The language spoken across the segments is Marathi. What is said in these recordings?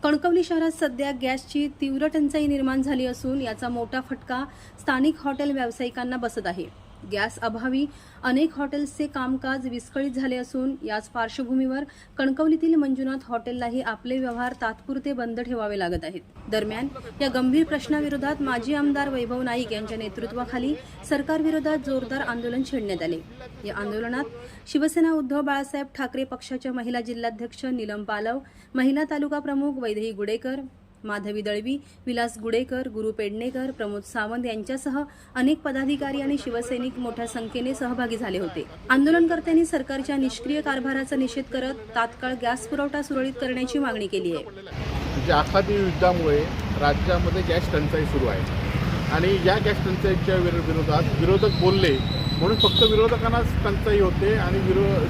कणकवली शहरात सध्या गॅसची तीव्र टंचाई निर्माण झाली असून याचा मोठा फटका स्थानिक हॉटेल व्यावसायिकांना बसत आहे। गॅस अभावी अनेक हॉटेल्सचे कामकाज विस्कळीत झाले असून याच पार्श्वभूमीवर कणकवलीतील मंजुनाथ हॉटेललाही आपले व्यवहार तात्पुरते बंद ठेवावे लागत आहेत। दरम्यान या गंभीर प्रश्नाविरोधात माजी आमदार वैभव नाईक यांच्या नेतृत्वाखाली सरकारविरोधात जोरदार आंदोलन छेडण्यात आले। या आंदोलनात शिवसेना उद्धव बाळासाहेब ठाकरे पक्षाच्या महिला जिल्हाध्यक्ष नीलम पालव, महिला तालुका प्रमुख वैदेही गुडेकर, माधवी दळवी, विलास गुडेकर, गुरु पेडणेकर, प्रमोद सावंत यांच्यासह अनेक पदाधिकारी आणि शिवसैनिक मोठ्या संख्येने सहभागी झाले होते। आंदोलनकर्त्यांनी सरकारच्या निष्क्रिय कारभाराचा निषेध करत तात्काळ गॅस पुरवठा सुरळीत करण्याची मागणी केली आहे। म्हणजे आखाती युद्धामुळे राज्यामध्ये गॅस टंचाई सुरू आहे आणि या गॅस टंचाईच्या विरोधात विरोधक बोलले म्हणून फक्त विरोधकांनाच टंचाई होते आणि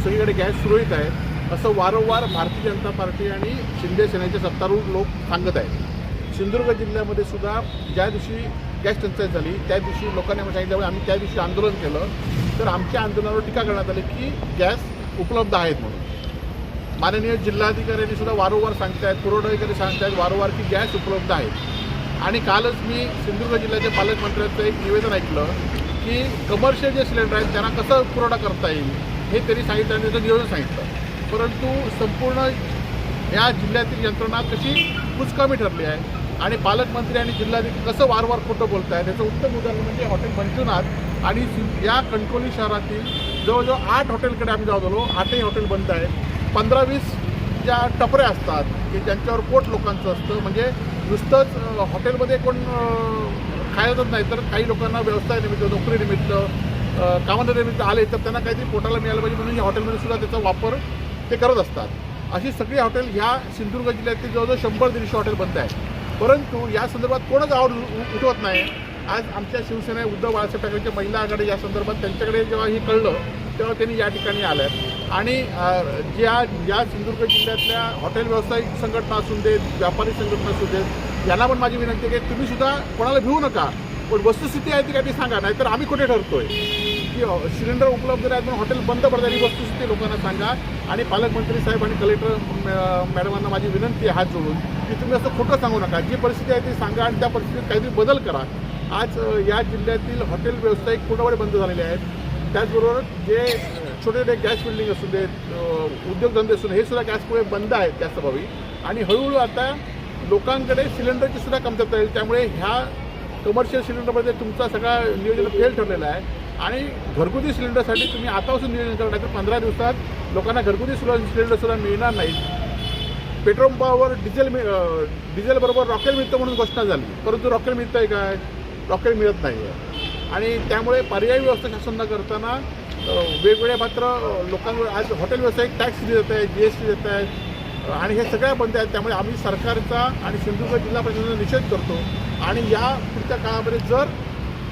सगळीकडे गॅस सुरळीत आहे असं वारंवार भारतीय जनता पार्टी आणि शिंदे सेनेचे सत्तारूढ लोक सांगत आहेत। सिंधुदुर्ग जिल्ह्यामध्ये सुद्धा ज्या दिवशी गॅस टंचाई झाली त्या दिवशी लोकांनी सांगितल्यामुळे आम्ही त्या दिवशी आंदोलन केलं, तर आमच्या आंदोलनावर टीका करण्यात आली की गॅस उपलब्ध आहेत म्हणून। माननीय जिल्हाधिकाऱ्यांनी सुद्धा वारंवार सांगतायत, पुरवठाधिकारी सांगतायत वारंवार की गॅस उपलब्ध आहेत। आणि कालच मी सिंधुदुर्ग जिल्ह्याच्या पालकमंत्र्यांचं एक निवेदन ऐकलं की कमर्शियल जे सिलेंडर आहेत त्यांना कसं पुरवठा करता येईल हे त्यांनी सांगितलं आणि त्याचं नियोजन सांगितलं, परंतु संपूर्ण या जिल्ह्यातील यंत्रणा कशी कुचकामी ठरली आहे आणि पालकमंत्री आणि जिल्हाधिकारी कसं वारंवार खोटं बोलत आहे त्याचं उत्तम उदाहरण म्हणजे हॉटेल मंजुनाथ। आणि या कणकवली शहरातील जवळजवळ 8 हॉटेलकडे आम्ही जाऊन आलो, 8ही हॉटेल बंद आहेत। 15-20 ज्या टपऱ्या असतात की ज्यांच्यावर पोट लोकांचं असतं, म्हणजे नुसतंच हॉटेलमध्ये कोण खायलाच नाही तर काही लोकांना व्यवसायानिमित्त, नोकरीनिमित्त, कामानिमित्त आले तर त्यांना काहीतरी पोटाला मिळालं पाहिजे म्हणून या हॉटेलमध्ये सुद्धा त्याचा वापर ते करत असतात। अशी सगळी हॉटेल ह्या सिंधुदुर्ग जिल्ह्यातील जवळजवळ 100-150 हॉटेल बंद आहेत, परंतु या संदर्भात कोणच आवाज उठवत नाही। आज आमच्या शिवसेना उद्धव बाळासाहेब ठाकरेंच्या महिला आघाडी या संदर्भात त्यांच्याकडे जेव्हा हे कळलं तेव्हा त्यांनी या ठिकाणी आल्यात आणि या सिंधुदुर्ग जिल्ह्यातल्या हॉटेल व्यावसायिक संघटना असून देत, व्यापारी संघटना असू देत, यांना पण माझी विनंती आहे की तुम्ही सुद्धा कोणाला भिवू नका, पण वस्तुस्थिती आहे ती काही सांगा, नाहीतर आम्ही कुठे ठरतोय की सिलेंडर उपलब्ध नाहीत म्हणून हॉटेल बंद पडतात ही वस्तुस्थिती लोकांना सांगा। आणि पालकमंत्री साहेब आणि कलेक्टर मॅडमांना माझी विनंती आहे हात जोडून की तुम्ही असं खोटं सांगू नका, जी परिस्थिती आहे ती सांगा आणि त्या परिस्थितीत काहीतरी बदल करा। आज या जिल्ह्यातील हॉटेल व्यावसायिक पूर्णपणे बंद झालेले आहेत, त्याचबरोबर जे छोटे छोटे गॅस बिल्डिंग असू देत, उद्योगधंदे असून हे सुद्धा गॅसमुळे बंद आहेत गॅस अभावी आणि हळूहळू आता लोकांकडे सिलेंडरची सुद्धा कमतरता येईल। त्यामुळे ह्या कमर्शियल सिलेंडरमध्ये तुमचा सगळा नियोजन फेल ठरलेला आहे आणि घरगुती सिलेंडरसाठी तुम्ही आतापासून नियोजन करा, नाही तर 15 दिवसात लोकांना घरगुती सिलेंडरसुद्धा मिळणार नाहीत। पेट्रोल पंपावर डिझेल बरोबर रॉकेल मिळतं म्हणून घोषणा झाली, परंतु रॉकेल मिळतं आहे काय? रॉकेल मिळत नाही आहे आणि त्यामुळे पर्यायी व्यवस्था शासन न करताना वेगवेगळ्या मात्र लोकांवर आज हॉटेल व्यावसायिक टॅक्स दिले जात आहे, GST देत आहेत आणि हे सगळ्या बंद आहेत। त्यामुळे आम्ही सरकारचा आणि सिंधुदुर्ग जिल्हा प्रशासनाचा निषेध करतो आणि या पुढच्या काळामध्ये जर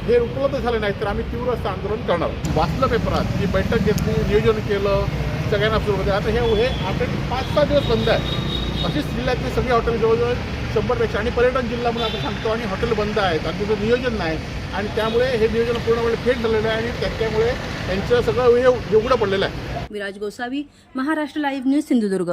हे उपलब्ध झाले नाही तर आम्ही तीव्र असं आंदोलन करणार। वाचलं पेपरात की बैठक घेतली, नियोजन केलं, सगळ्यांना सुरू होते। आता हे हॉटेल 5-6 दिवस बंद आहे, अशीच जिल्ह्यातली सगळी हॉटेल जवळजवळ 100पेक्षा आणि पर्यटन जिल्हा म्हणून आपण सांगतो आणि हॉटेल बंद आहेत आणि तिचं नियोजन नाही आणि त्यामुळे हे नियोजन पूर्णपणे फेल झालेलं आहे आणि त्यामुळे यांचं सगळं एवढं पडलेलं आहे। Viraj Gosavi, Maharashtra live news, Sindhudurg.